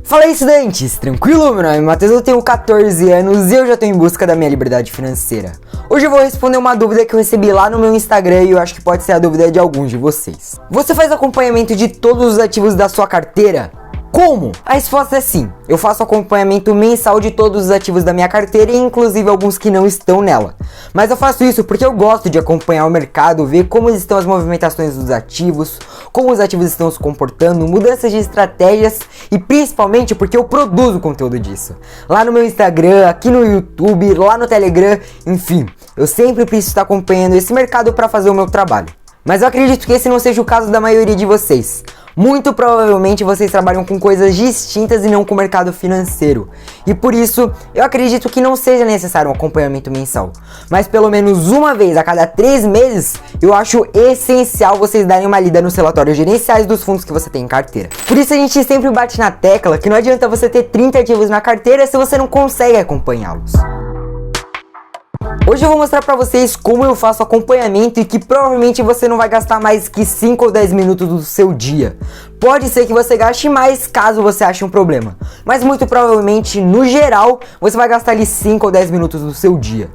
Fala aí, estudantes! Tranquilo? Meu nome é Matheus, eu tenho 14 anos e eu já estou em busca da minha liberdade financeira. Hoje eu vou responder uma dúvida que eu recebi lá no meu Instagram e eu acho que pode ser a dúvida de alguns de vocês. Você faz acompanhamento de todos os ativos da sua carteira? Como? A resposta é sim. Eu faço acompanhamento mensal de todos os ativos da minha carteira e inclusive alguns que não estão nela. Mas eu faço isso porque eu gosto de acompanhar o mercado, ver como estão as movimentações dos ativos, como os ativos estão se comportando, mudanças de estratégias e principalmente porque eu produzo conteúdo disso. Lá no meu Instagram, aqui no YouTube, lá no Telegram, enfim, eu sempre preciso estar acompanhando esse mercado para fazer o meu trabalho. Mas eu acredito que esse não seja o caso da maioria de vocês. Muito provavelmente vocês trabalham com coisas distintas e não com o mercado financeiro. E por isso, eu acredito que não seja necessário um acompanhamento mensal. Mas pelo menos uma vez a cada 3 meses, eu acho essencial vocês darem uma lida nos relatórios gerenciais dos fundos que você tem em carteira. Por isso a gente sempre bate na tecla que não adianta você ter 30 ativos na carteira se você não consegue acompanhá-los. Hoje eu vou mostrar pra vocês como eu faço acompanhamento e que provavelmente você não vai gastar mais que 5 ou 10 minutos do seu dia. Pode ser que você gaste mais caso você ache um problema, mas muito provavelmente, no geral, você vai gastar ali 5 ou 10 minutos do seu dia.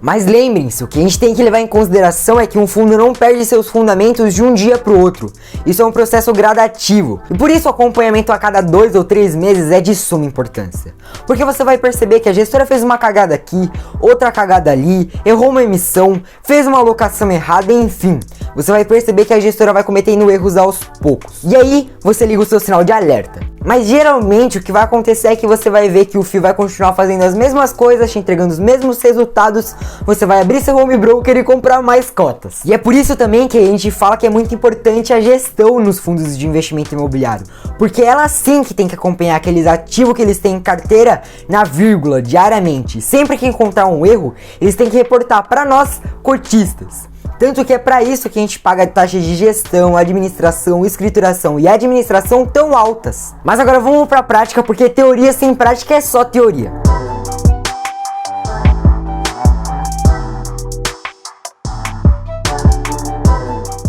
Mas lembrem-se, o que a gente tem que levar em consideração é que um fundo não perde seus fundamentos de um dia para o outro. Isso é um processo gradativo. E por isso o acompanhamento a cada 2 ou 3 meses é de suma importância. Porque você vai perceber que a gestora fez uma cagada aqui, outra cagada ali, errou uma emissão, fez uma alocação errada, enfim. Você vai perceber que a gestora vai cometendo erros aos poucos. E aí, você liga o seu sinal de alerta. Mas geralmente o que vai acontecer é que você vai ver que o FII vai continuar fazendo as mesmas coisas, te entregando os mesmos resultados, você vai abrir seu home broker e comprar mais cotas. E é por isso também que a gente fala que é muito importante a gestão nos fundos de investimento imobiliário, porque ela sim que tem que acompanhar aqueles ativos que eles têm em carteira na vírgula, diariamente. Sempre que encontrar um erro, eles têm que reportar para nós, cotistas. Tanto que é para isso que a gente paga taxas de gestão, administração, escrituração e administração tão altas. Mas agora vamos para a prática, porque teoria sem prática é só teoria.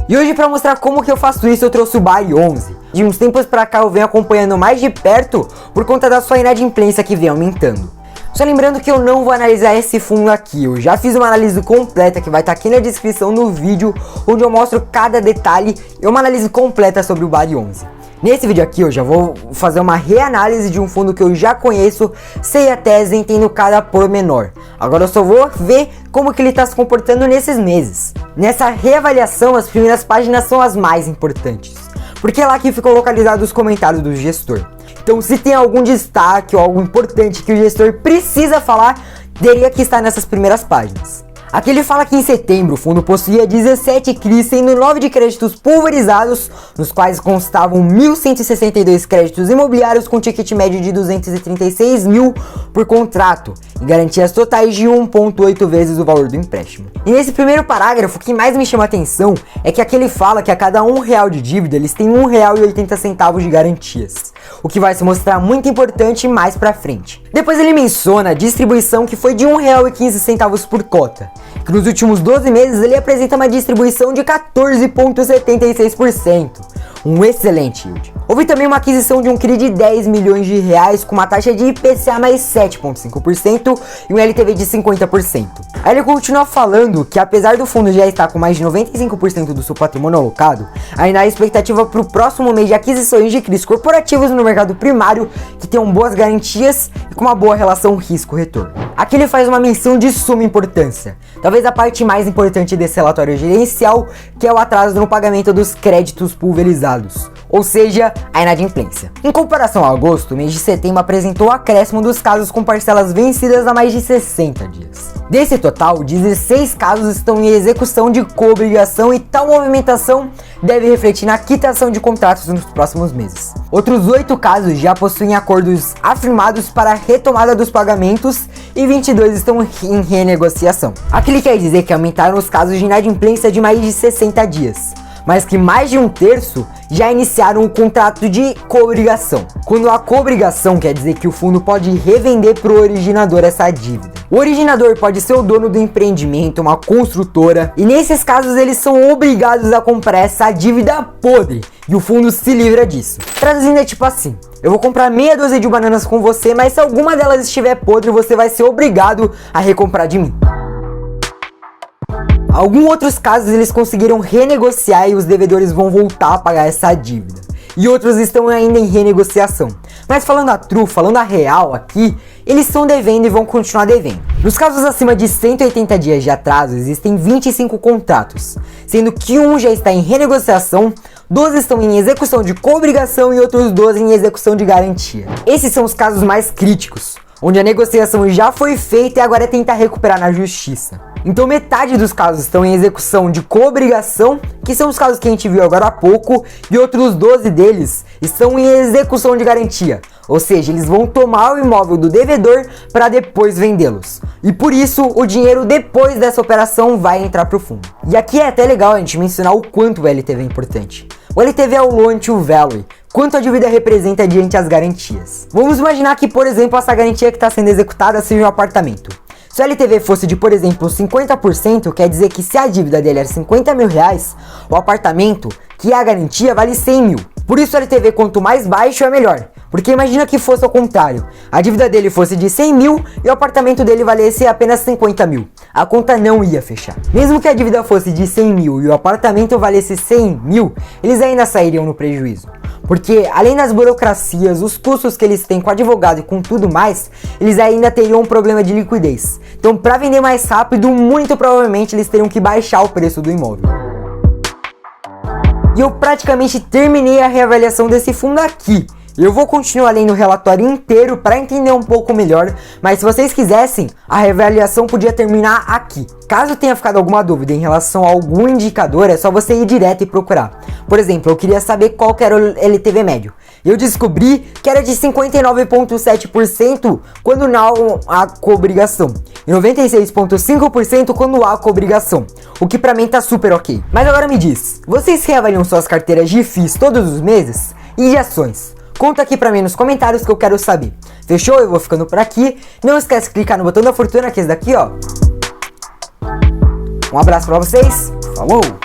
E hoje, para mostrar como que eu faço isso, eu trouxe o BAI11. De uns tempos para cá eu venho acompanhando mais de perto por conta da sua inadimplência que vem aumentando. Só lembrando que eu não vou analisar esse fundo aqui, eu já fiz uma análise completa que vai estar aqui na descrição do vídeo, onde eu mostro cada detalhe e uma análise completa sobre o BAI11. Nesse vídeo aqui eu já vou fazer uma reanálise de um fundo que eu já conheço, sei a tese, entendo cada pormenor. Agora eu só vou ver como que ele está se comportando nesses meses. Nessa reavaliação, as primeiras páginas são as mais importantes, porque é lá que ficam localizados os comentários do gestor. Então, se tem algum destaque ou algo importante que o gestor precisa falar, teria que estar nessas primeiras páginas. Aqui ele fala que em setembro o fundo possuía 17 CRIs, sendo 9 de créditos pulverizados, nos quais constavam 1.162 créditos imobiliários com ticket médio de 236 mil por contrato e garantias totais de 1,8 vezes o valor do empréstimo. E nesse primeiro parágrafo, o que mais me chama a atenção é que aqui ele fala que a cada R$1 de dívida eles têm R$1,80 de garantias, o que vai se mostrar muito importante mais pra frente. Depois ele menciona a distribuição que foi de R$1,15 por cota, que nos últimos 12 meses ele apresenta uma distribuição de 14,76%, um excelente yield. Houve também uma aquisição de um CRI de 10 milhões de reais com uma taxa de IPCA mais 7,5% e um LTV de 50%. Aí ele continua falando que apesar do fundo já estar com mais de 95% do seu patrimônio alocado, ainda há expectativa para o próximo mês de aquisições de CRIs corporativos no mercado primário que tenham boas garantias e com uma boa relação risco-retorno. Aqui ele faz uma menção de suma importância, talvez a parte mais importante desse relatório gerencial, que é o atraso no pagamento dos créditos pulverizados, ou seja, a inadimplência. Em comparação a agosto, o mês de setembro apresentou acréscimo dos casos com parcelas vencidas há mais de 60 dias. Desse total, 16 casos estão em execução de coobrigação e tal movimentação deve refletir na quitação de contratos nos próximos meses. Outros 8 casos já possuem acordos afirmados para a retomada dos pagamentos e 22 estão em renegociação. Aqui ele quer dizer que aumentaram os casos de inadimplência de mais de 60 dias. Mas que mais de 1/3 já iniciaram o contrato de coobrigação. Quando a coobrigação quer dizer que o fundo pode revender para o originador essa dívida. O originador pode ser o dono do empreendimento, uma construtora, e nesses casos eles são obrigados a comprar essa dívida podre, e o fundo se livra disso. Traduzindo é tipo assim: eu vou comprar meia dúzia de bananas com você, mas se alguma delas estiver podre, você vai ser obrigado a recomprar de mim. Alguns outros casos eles conseguiram renegociar e os devedores vão voltar a pagar essa dívida. E outros estão ainda em renegociação. Mas falando a true, falando a real aqui, eles estão devendo e vão continuar devendo. Nos casos acima de 180 dias de atraso, existem 25 contratos, sendo que um já está em renegociação, 12 estão em execução de cobrigação e outros 12 em execução de garantia. Esses são os casos mais críticos, onde a negociação já foi feita e agora é tentar recuperar na justiça. Então metade dos casos estão em execução de cobrigação, que são os casos que a gente viu agora há pouco, e outros 12 deles estão em execução de garantia, ou seja, eles vão tomar o imóvel do devedor para depois vendê-los. E por isso o dinheiro depois dessa operação vai entrar para o fundo. E aqui é até legal a gente mencionar o quanto o LTV é importante. O LTV é o Loan to Value, quanto a dívida representa diante as garantias. Vamos imaginar que, por exemplo, essa garantia que está sendo executada seja um apartamento. Se o LTV fosse de, por exemplo, 50%, quer dizer que se a dívida dele era 50 mil reais, o apartamento, que é a garantia, vale 100 mil. Por isso o LTV quanto mais baixo é melhor. Porque imagina que fosse ao contrário, a dívida dele fosse de 100 mil e o apartamento dele valesse apenas 50 mil. A conta não ia fechar. Mesmo que a dívida fosse de 100 mil e o apartamento valesse 100 mil, eles ainda sairiam no prejuízo. Porque além das burocracias, os custos que eles têm com advogado e com tudo mais, eles ainda teriam um problema de liquidez. Então para vender mais rápido, muito provavelmente eles teriam que baixar o preço do imóvel. E eu praticamente terminei a reavaliação desse fundo aqui. Eu vou continuar lendo o relatório inteiro para entender um pouco melhor, mas se vocês quisessem, a reavaliação podia terminar aqui. Caso tenha ficado alguma dúvida em relação a algum indicador, é só você ir direto e procurar. Por exemplo, eu queria saber qual que era o LTV médio. Eu descobri que era de 59,7% quando não há cobrigação e 96,5% quando há cobrigação, o que pra mim tá super ok. Mas agora me diz, vocês reavaliam suas carteiras de FIIs todos os meses? E de ações? Conta aqui pra mim nos comentários que eu quero saber. Fechou? Eu vou ficando por aqui. Não esquece de clicar no botão da fortuna, que é esse daqui, ó. Um abraço pra vocês. Falou!